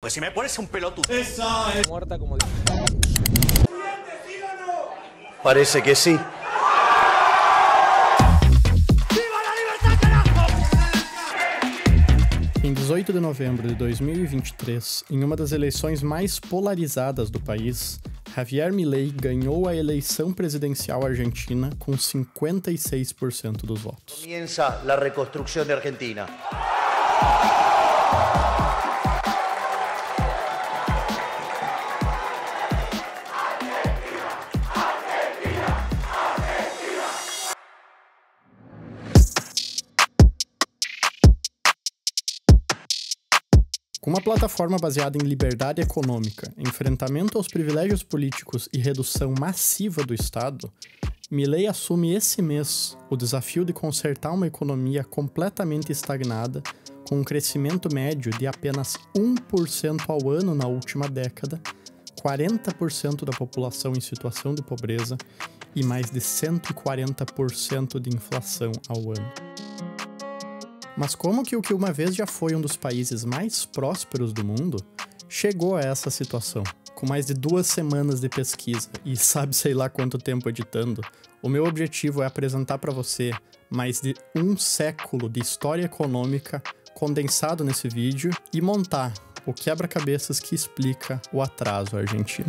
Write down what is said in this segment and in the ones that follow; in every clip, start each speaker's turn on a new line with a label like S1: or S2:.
S1: Pues si me pones un pelotudo.
S2: Esa es muerta como...
S3: Parece que sí.
S4: Em 18 de novembro de 2023, em uma das eleições mais polarizadas do país, Javier Milei ganhou a eleição presidencial argentina com 56% dos votos.
S3: Comienza la reconstrucción de Argentina.
S4: Com uma plataforma baseada em liberdade econômica, enfrentamento aos privilégios políticos e redução massiva do Estado, Milei assume esse mês o desafio de consertar uma economia completamente estagnada, com um crescimento médio de apenas 1% ao ano na última década, 40% da população em situação de pobreza e mais de 140% de inflação ao ano. Mas como que o que uma vez já foi um dos países mais prósperos do mundo, chegou a essa situação? Com mais de 2 semanas de pesquisa e sabe sei lá quanto tempo editando, o meu objetivo é apresentar para você mais de 1 século de história econômica condensado nesse vídeo e montar o quebra-cabeças que explica o atraso argentino.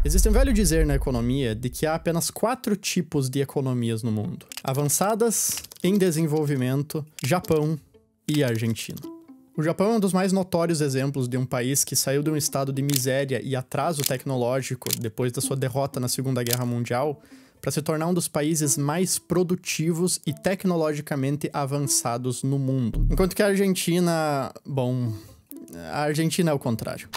S4: Existe um velho dizer na economia de que há apenas 4 tipos de economias no mundo: avançadas, em desenvolvimento, Japão e Argentina. O Japão é um dos mais notórios exemplos de um país que saiu de um estado de miséria e atraso tecnológico depois da sua derrota na Segunda Guerra Mundial para se tornar um dos países mais produtivos e tecnologicamente avançados no mundo. Enquanto que a Argentina... bom, a Argentina é o contrário.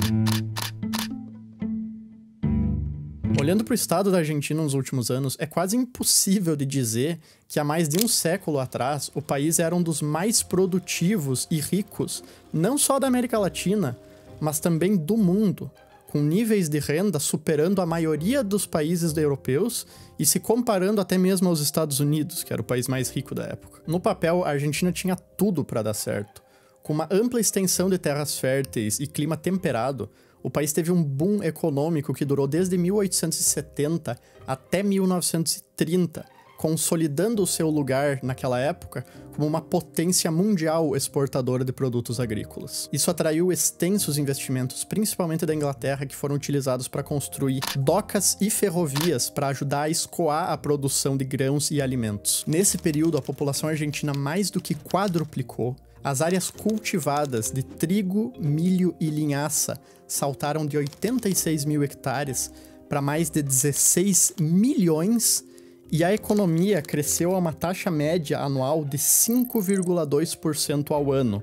S4: Olhando para o estado da Argentina nos últimos anos, é quase impossível de dizer que há mais de um século atrás o país era um dos mais produtivos e ricos, não só da América Latina, mas também do mundo, com níveis de renda superando a maioria dos países europeus e se comparando até mesmo aos Estados Unidos, que era o país mais rico da época. No papel, a Argentina tinha tudo para dar certo. Com uma ampla extensão de terras férteis e clima temperado, o país teve um boom econômico que durou desde 1870 até 1930, consolidando o seu lugar naquela época como uma potência mundial exportadora de produtos agrícolas. Isso atraiu extensos investimentos, principalmente da Inglaterra, que foram utilizados para construir docas e ferrovias para ajudar a escoar a produção de grãos e alimentos. Nesse período, a população argentina mais do que quadruplicou. As áreas cultivadas de trigo, milho e linhaça saltaram de 86 mil hectares para mais de 16 milhões e a economia cresceu a uma taxa média anual de 5,2% ao ano,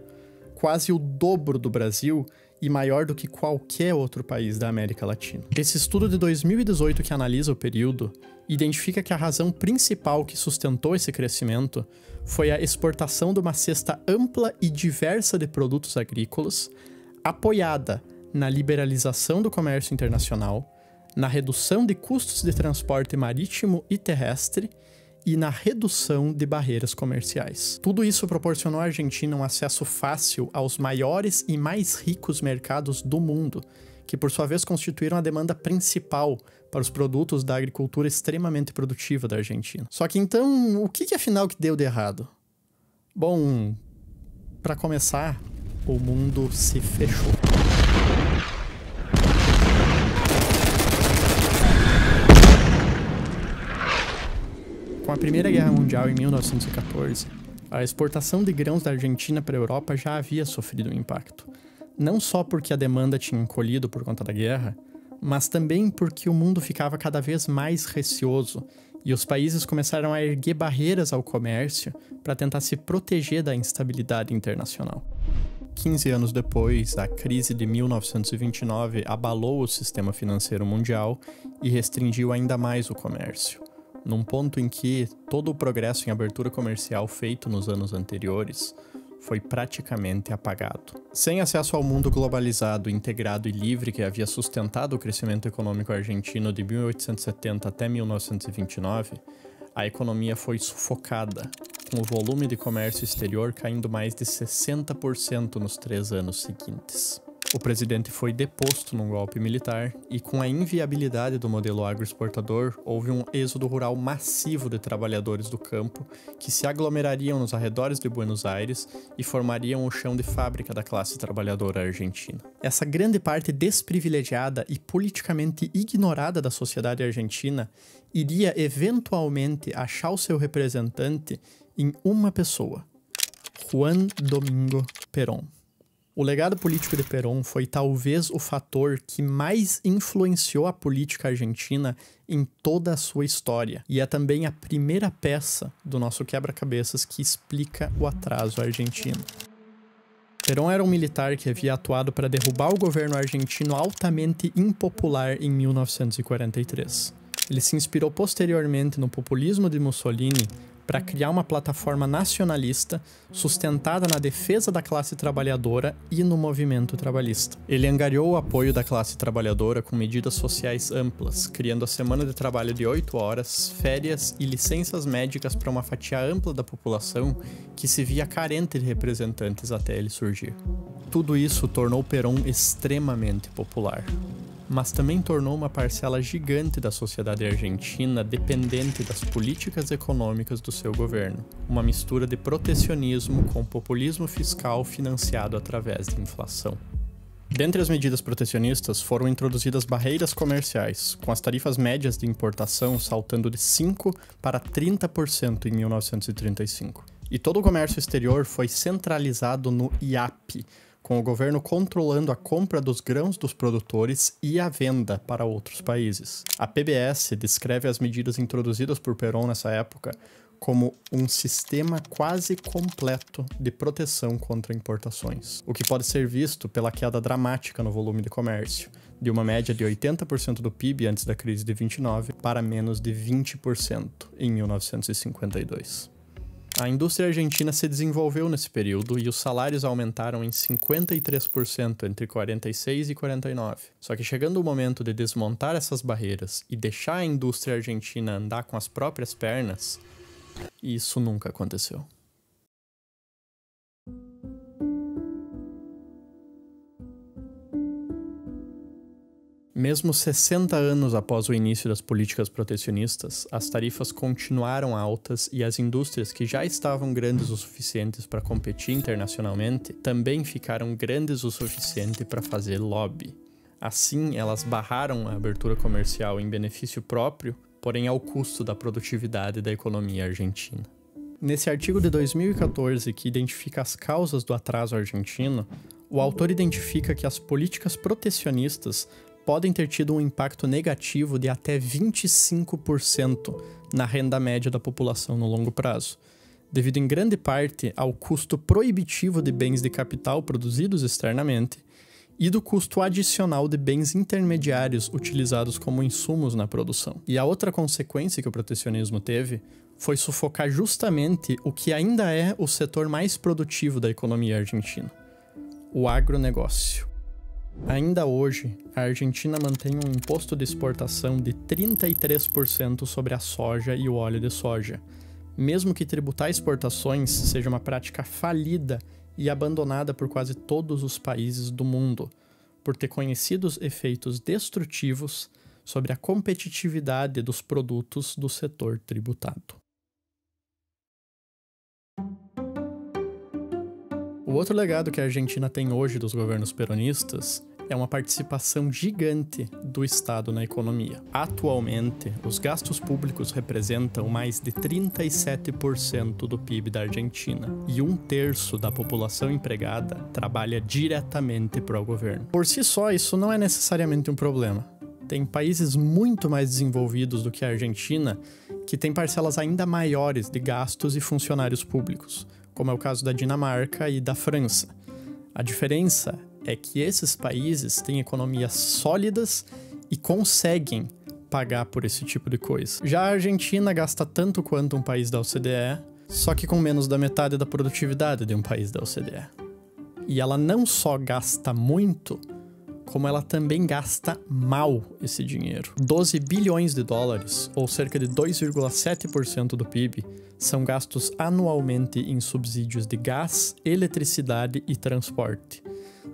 S4: quase o dobro do Brasil e maior do que qualquer outro país da América Latina. Esse estudo de 2018 que analisa o período identifica que a razão principal que sustentou esse crescimento foi a exportação de uma cesta ampla e diversa de produtos agrícolas, apoiada na liberalização do comércio internacional, na redução de custos de transporte marítimo e terrestre e na redução de barreiras comerciais. Tudo isso proporcionou à Argentina um acesso fácil aos maiores e mais ricos mercados do mundo, que por sua vez constituíram a demanda principal para os produtos da agricultura extremamente produtiva da Argentina. Só que então, o que afinal que deu de errado? Bom, para começar, o mundo se fechou. Com a Primeira Guerra Mundial em 1914, a exportação de grãos da Argentina para a Europa já havia sofrido um impacto. Não só porque a demanda tinha encolhido por conta da guerra, mas também porque o mundo ficava cada vez mais receoso e os países começaram a erguer barreiras ao comércio para tentar se proteger da instabilidade internacional. 15 anos depois, a crise de 1929 abalou o sistema financeiro mundial e restringiu ainda mais o comércio, num ponto em que todo o progresso em abertura comercial feito nos anos anteriores foi praticamente apagado. Sem acesso ao mundo globalizado, integrado e livre que havia sustentado o crescimento econômico argentino de 1870 até 1929, a economia foi sufocada, com o volume de comércio exterior caindo mais de 60% nos 3 anos seguintes. O presidente foi deposto num golpe militar e, com a inviabilidade do modelo agroexportador, houve um êxodo rural massivo de trabalhadores do campo que se aglomerariam nos arredores de Buenos Aires e formariam o chão de fábrica da classe trabalhadora argentina. Essa grande parte desprivilegiada e politicamente ignorada da sociedade argentina iria eventualmente achar o seu representante em uma pessoa: Juan Domingo Perón. O legado político de Perón foi talvez o fator que mais influenciou a política argentina em toda a sua história, e é também a primeira peça do nosso quebra-cabeças que explica o atraso argentino. Perón era um militar que havia atuado para derrubar o governo argentino altamente impopular em 1943. Ele se inspirou posteriormente no populismo de Mussolini para criar uma plataforma nacionalista sustentada na defesa da classe trabalhadora e no movimento trabalhista. Ele angariou o apoio da classe trabalhadora com medidas sociais amplas, criando a semana de trabalho de 8 horas, férias e licenças médicas para uma fatia ampla da população que se via carente de representantes até ele surgir. Tudo isso tornou Perón extremamente popular, mas também tornou uma parcela gigante da sociedade argentina dependente das políticas econômicas do seu governo, uma mistura de protecionismo com populismo fiscal financiado através de inflação. Dentre as medidas protecionistas foram introduzidas barreiras comerciais, com as tarifas médias de importação saltando de 5% para 30% em 1935. E todo o comércio exterior foi centralizado no IAP, com o governo controlando a compra dos grãos dos produtores e a venda para outros países. A PBS descreve as medidas introduzidas por Perón nessa época como um sistema quase completo de proteção contra importações, o que pode ser visto pela queda dramática no volume de comércio, de uma média de 80% do PIB antes da crise de 29 para menos de 20% em 1952. A indústria argentina se desenvolveu nesse período e os salários aumentaram em 53% entre 46 e 49. Só que chegando o momento de desmontar essas barreiras e deixar a indústria argentina andar com as próprias pernas, isso nunca aconteceu. Mesmo 60 anos após o início das políticas protecionistas, as tarifas continuaram altas e as indústrias que já estavam grandes o suficiente para competir internacionalmente também ficaram grandes o suficiente para fazer lobby. Assim, elas barraram a abertura comercial em benefício próprio, porém ao custo da produtividade da economia argentina. Nesse artigo de 2014, que identifica as causas do atraso argentino, o autor identifica que as políticas protecionistas podem ter tido um impacto negativo de até 25% na renda média da população no longo prazo, devido em grande parte ao custo proibitivo de bens de capital produzidos externamente e do custo adicional de bens intermediários utilizados como insumos na produção. E a outra consequência que o protecionismo teve foi sufocar justamente o que ainda é o setor mais produtivo da economia argentina: o agronegócio. Ainda hoje, a Argentina mantém um imposto de exportação de 33% sobre a soja e o óleo de soja, mesmo que tributar exportações seja uma prática falida e abandonada por quase todos os países do mundo, por ter conhecidos efeitos destrutivos sobre a competitividade dos produtos do setor tributado. O outro legado que a Argentina tem hoje dos governos peronistas é uma participação gigante do Estado na economia. Atualmente, os gastos públicos representam mais de 37% do PIB da Argentina, e 1/3 da população empregada trabalha diretamente para o governo. Por si só, isso não é necessariamente um problema. Tem países muito mais desenvolvidos do que a Argentina que têm parcelas ainda maiores de gastos e funcionários públicos, como é o caso da Dinamarca e da França. A diferença é que esses países têm economias sólidas e conseguem pagar por esse tipo de coisa. Já a Argentina gasta tanto quanto um país da OCDE, só que com menos da metade da produtividade de um país da OCDE. E ela não só gasta muito, como ela também gasta mal esse dinheiro. 12 bilhões de dólares, ou cerca de 2,7% do PIB, são gastos anualmente em subsídios de gás, eletricidade e transporte.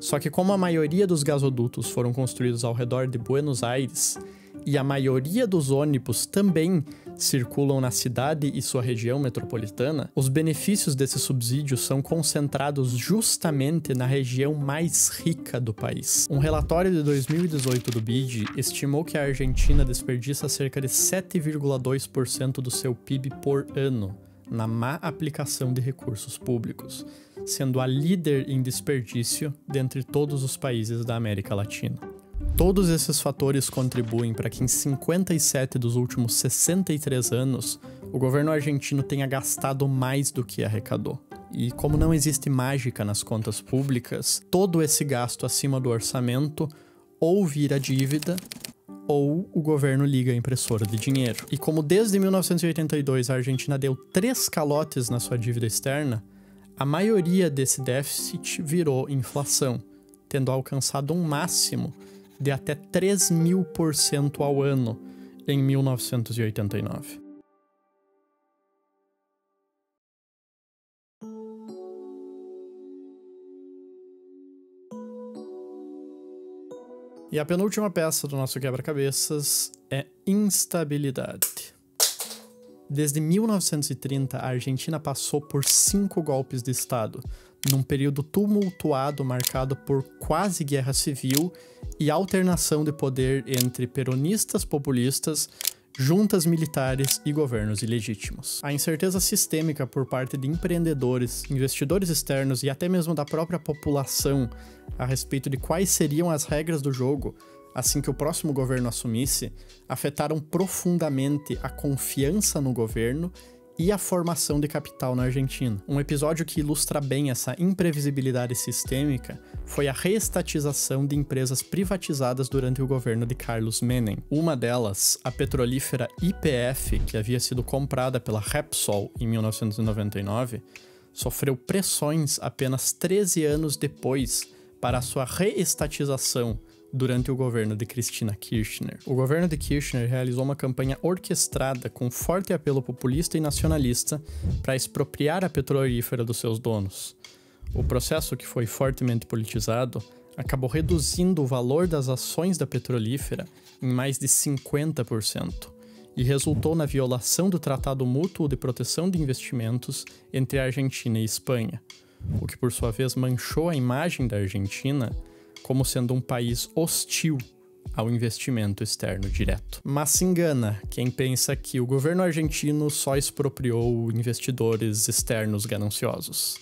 S4: Só que como a maioria dos gasodutos foram construídos ao redor de Buenos Aires, e a maioria dos ônibus também circulam na cidade e sua região metropolitana, os benefícios desses subsídios são concentrados justamente na região mais rica do país. Um relatório de 2018 do BID estimou que a Argentina desperdiça cerca de 7,2% do seu PIB por ano na má aplicação de recursos públicos, sendo a líder em desperdício dentre todos os países da América Latina. Todos esses fatores contribuem para que em 57 dos últimos 63 anos, o governo argentino tenha gastado mais do que arrecadou. E como não existe mágica nas contas públicas, todo esse gasto acima do orçamento ou vira dívida, ou o governo liga a impressora de dinheiro. E como desde 1982 a Argentina deu 3 calotes na sua dívida externa, a maioria desse déficit virou inflação, tendo alcançado um máximo de até 3.000% ao ano em 1989. E a penúltima peça do nosso quebra-cabeças é instabilidade. Desde 1930, a Argentina passou por 5 golpes de Estado, num período tumultuado marcado por quase guerra civil e alternação de poder entre peronistas populistas, juntas militares e governos ilegítimos. A incerteza sistêmica por parte de empreendedores, investidores externos e até mesmo da própria população a respeito de quais seriam as regras do jogo assim que o próximo governo assumisse, afetaram profundamente a confiança no governo e a formação de capital na Argentina. Um episódio que ilustra bem essa imprevisibilidade sistêmica foi a reestatização de empresas privatizadas durante o governo de Carlos Menem. Uma delas, a petrolífera YPF, que havia sido comprada pela Repsol em 1999, sofreu pressões apenas 13 anos depois para a sua reestatização durante o governo de Cristina Kirchner. O governo de Kirchner realizou uma campanha orquestrada com forte apelo populista e nacionalista para expropriar a petrolífera dos seus donos. O processo, que foi fortemente politizado, acabou reduzindo o valor das ações da petrolífera em mais de 50% e resultou na violação do Tratado Mútuo de Proteção de Investimentos entre a Argentina e Espanha, o que por sua vez manchou a imagem da Argentina como sendo um país hostil ao investimento externo direto. Mas se engana quem pensa que o governo argentino só expropriou investidores externos gananciosos.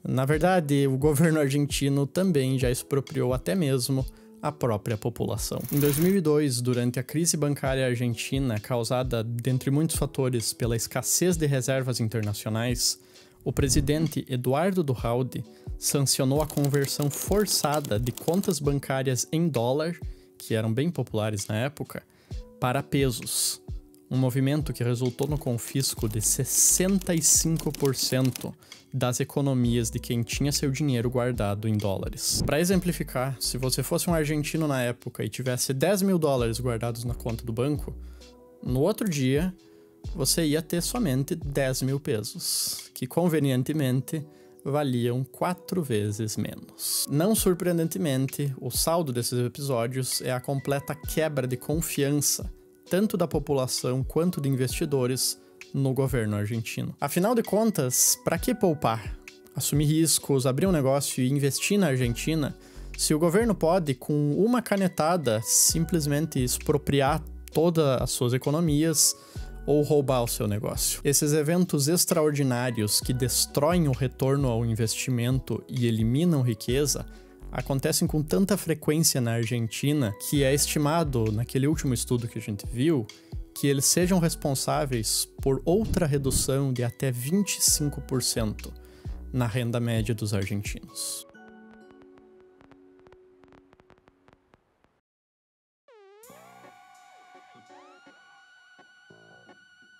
S4: Na verdade, o governo argentino também já expropriou até mesmo a própria população. Em 2002, durante a crise bancária argentina, causada, dentre muitos fatores, pela escassez de reservas internacionais, o presidente Eduardo Duhalde sancionou a conversão forçada de contas bancárias em dólar, que eram bem populares na época, para pesos. Um movimento que resultou no confisco de 65% das economias de quem tinha seu dinheiro guardado em dólares. Para exemplificar, se você fosse um argentino na época e tivesse 10 mil dólares guardados na conta do banco, no outro dia você ia ter somente 10 mil pesos, que convenientemente valiam 4 vezes menos. Não surpreendentemente, o saldo desses episódios é a completa quebra de confiança, tanto da população quanto de investidores, no governo argentino. Afinal de contas, para que poupar? Assumir riscos, abrir um negócio e investir na Argentina, se o governo pode, com uma canetada, simplesmente expropriar todas as suas economias ou roubar o seu negócio. Esses eventos extraordinários que destroem o retorno ao investimento e eliminam riqueza acontecem com tanta frequência na Argentina que é estimado, naquele último estudo que a gente viu, que eles sejam responsáveis por outra redução de até 25% na renda média dos argentinos.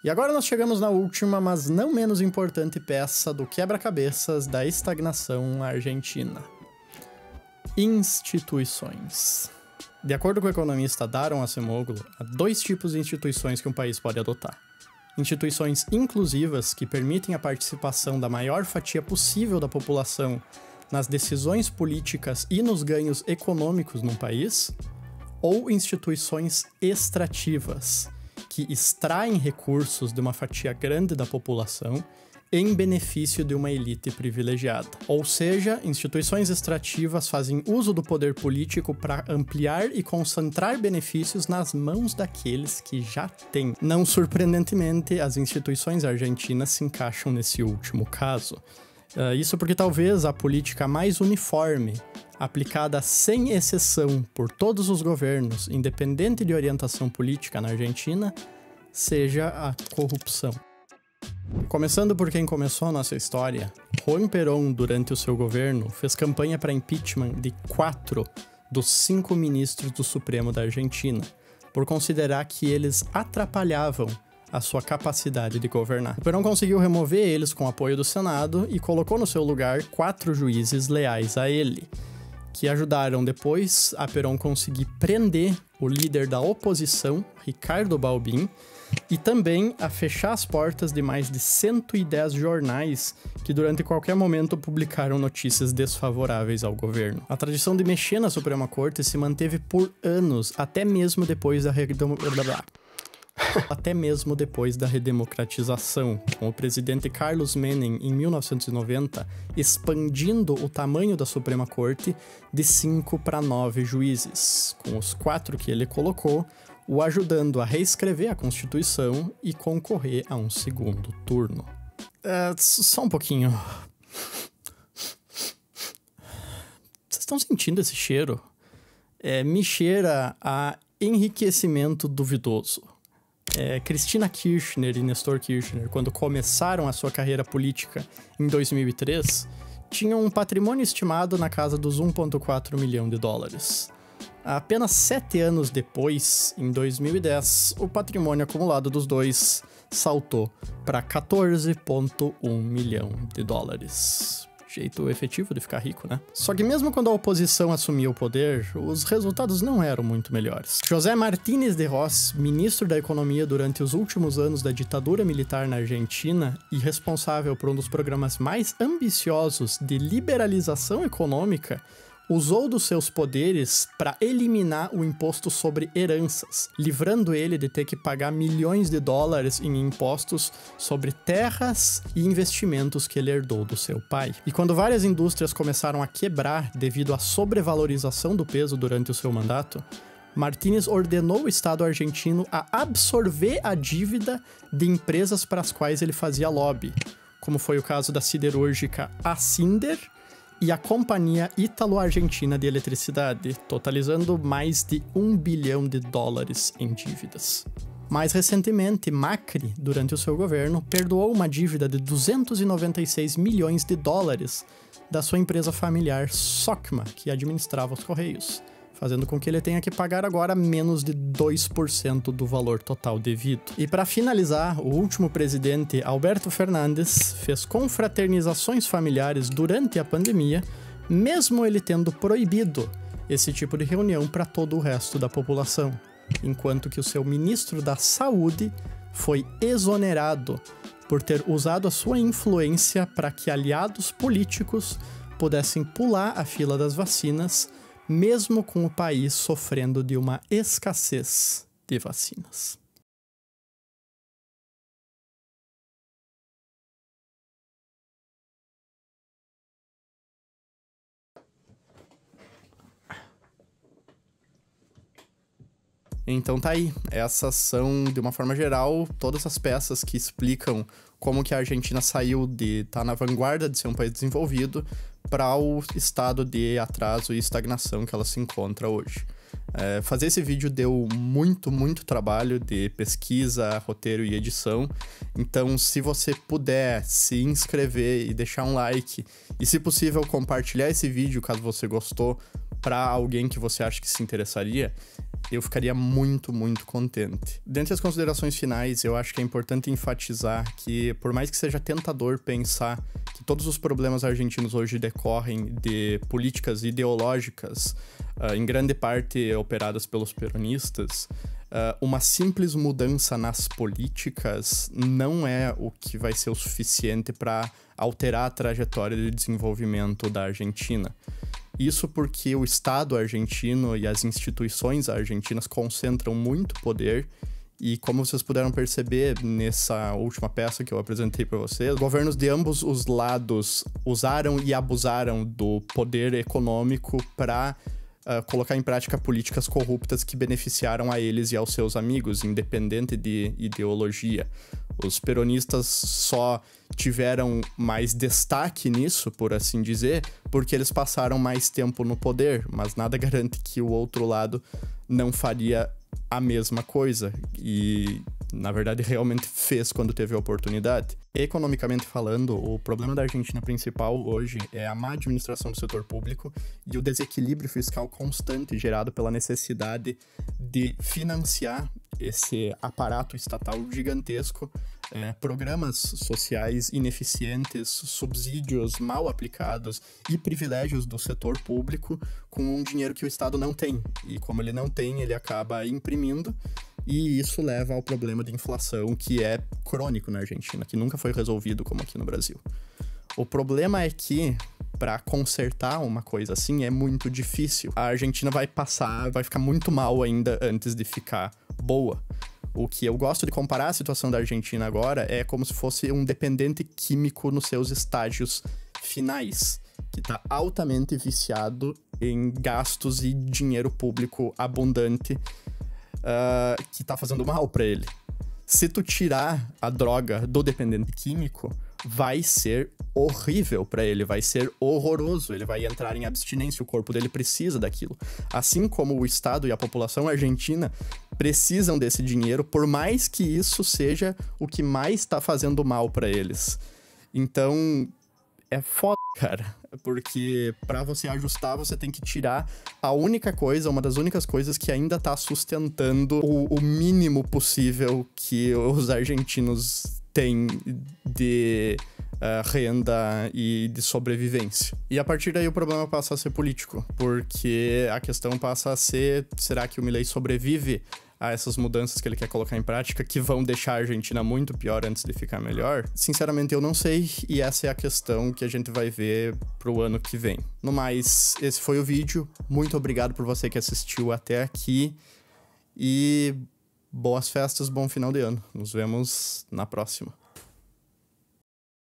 S4: E agora nós chegamos na última, mas não menos importante peça do quebra-cabeças da estagnação argentina. Instituições. De acordo com o economista Daron Acemoglu, há 2 tipos de instituições que um país pode adotar. Instituições inclusivas, que permitem a participação da maior fatia possível da população nas decisões políticas e nos ganhos econômicos num país, ou instituições extrativas, que extraem recursos de uma fatia grande da população em benefício de uma elite privilegiada. Ou seja, instituições extrativas fazem uso do poder político para ampliar e concentrar benefícios nas mãos daqueles que já têm. Não surpreendentemente, as instituições argentinas se encaixam nesse último caso. Isso porque talvez a política mais uniforme, aplicada sem exceção por todos os governos, independente de orientação política na Argentina, seja a corrupção. Começando por quem começou a nossa história, Juan Perón, durante o seu governo, fez campanha para impeachment de 4 dos 5 ministros do Supremo da Argentina, por considerar que eles atrapalhavam a sua capacidade de governar. O Perón conseguiu remover eles com o apoio do Senado e colocou no seu lugar 4 juízes leais a ele, que ajudaram depois a Perón conseguir prender o líder da oposição, Ricardo Balbín, e também a fechar as portas de mais de 110 jornais que durante qualquer momento publicaram notícias desfavoráveis ao governo. A tradição de mexer na Suprema Corte se manteve por anos, até mesmo depois da redemocratização, com o presidente Carlos Menem, em 1990, expandindo o tamanho da Suprema Corte de 5 para 9 juízes, com os 4 que ele colocou, o ajudando a reescrever a Constituição e concorrer a um segundo turno. Só um pouquinho. Vocês estão sentindo esse cheiro? Me cheira a enriquecimento duvidoso. Cristina Kirchner e Nestor Kirchner, quando começaram a sua carreira política em 2003, tinham um patrimônio estimado na casa dos 1,4 milhão de dólares. Apenas 7 anos depois, em 2010, o patrimônio acumulado dos dois saltou para 14,1 milhão de dólares. Jeito efetivo de ficar rico, né? Só que mesmo quando a oposição assumiu o poder, os resultados não eram muito melhores. José Martínez de Hoz, ministro da Economia durante os últimos anos da ditadura militar na Argentina e responsável por um dos programas mais ambiciosos de liberalização econômica, usou dos seus poderes para eliminar o imposto sobre heranças, livrando ele de ter que pagar milhões de dólares em impostos sobre terras e investimentos que ele herdou do seu pai. E quando várias indústrias começaram a quebrar devido à sobrevalorização do peso durante o seu mandato, Martínez ordenou o Estado argentino a absorver a dívida de empresas para as quais ele fazia lobby, como foi o caso da siderúrgica Ascinder e a Companhia Ítalo-Argentina de Eletricidade, totalizando mais de 1 bilhão de dólares em dívidas. Mais recentemente, Macri, durante o seu governo, perdoou uma dívida de 296 milhões de dólares da sua empresa familiar Socma, que administrava os Correios, fazendo com que ele tenha que pagar agora menos de 2% do valor total devido. E para finalizar, o último presidente, Alberto Fernandes, fez confraternizações familiares durante a pandemia, mesmo ele tendo proibido esse tipo de reunião para todo o resto da população, enquanto que o seu ministro da Saúde foi exonerado por ter usado a sua influência para que aliados políticos pudessem pular a fila das vacinas, mesmo com o país sofrendo de uma escassez de vacinas. Então tá aí, essas são, de uma forma geral, todas as peças que explicam como que a Argentina saiu de estar na vanguarda de ser um país desenvolvido para o estado de atraso e estagnação que ela se encontra hoje. Fazer esse vídeo deu muito trabalho de pesquisa, roteiro e edição, então se você puder se inscrever e deixar um like, e se possível compartilhar esse vídeo caso você gostou para alguém que você acha que se interessaria, eu ficaria muito, muito contente. Dentre as considerações finais, eu acho que é importante enfatizar que, por mais que seja tentador pensar que todos os problemas argentinos hoje decorrem de políticas ideológicas, em grande parte operadas pelos peronistas, uma simples mudança nas políticas não é o que vai ser o suficiente para alterar a trajetória de desenvolvimento da Argentina. Isso porque o Estado argentino e as instituições argentinas concentram muito poder e, como vocês puderam perceber nessa última peça que eu apresentei para vocês, governos de ambos os lados usaram e abusaram do poder econômico para colocar em prática políticas corruptas que beneficiaram a eles e aos seus amigos, independente de ideologia. Os peronistas só tiveram mais destaque nisso, por assim dizer, porque eles passaram mais tempo no poder, mas nada garante que o outro lado não faria a mesma coisa, e na verdade realmente fez quando teve a oportunidade. Economicamente falando, o problema da Argentina principal hoje é a má administração do setor público e o desequilíbrio fiscal constante gerado pela necessidade de financiar esse aparato estatal gigantesco, programas sociais ineficientes, subsídios mal aplicados e privilégios do setor público com um dinheiro que o Estado não tem. E como ele não tem, ele acaba imprimindo, e isso leva ao problema de inflação, que é crônico na Argentina, que nunca foi resolvido como aqui no Brasil. O problema é que, para consertar uma coisa assim, é muito difícil. A Argentina vai ficar muito mal ainda antes de ficar boa. O que eu gosto de comparar a situação da Argentina agora é como se fosse um dependente químico nos seus estágios finais, que está altamente viciado em gastos e dinheiro público abundante, que tá fazendo mal para ele. Se tu tirar a droga do dependente químico, vai ser horrível para ele, vai ser horroroso, ele vai entrar em abstinência, o corpo dele precisa daquilo. Assim como o Estado e a população argentina precisam desse dinheiro, por mais que isso seja o que mais tá fazendo mal para eles. Então, é foda, cara, porque pra você ajustar, você tem que tirar a única coisa, uma das únicas coisas que ainda tá sustentando o mínimo possível que os argentinos têm de renda e de sobrevivência. E a partir daí o problema passa a ser político, porque a questão passa a ser, será que o Milei sobrevive a essas mudanças que ele quer colocar em prática, que vão deixar a Argentina muito pior antes de ficar melhor? Sinceramente, eu não sei, e essa é a questão que a gente vai ver pro ano que vem. No mais, esse foi o vídeo. Muito obrigado por você que assistiu até aqui, e boas festas, bom final de ano. Nos vemos na próxima.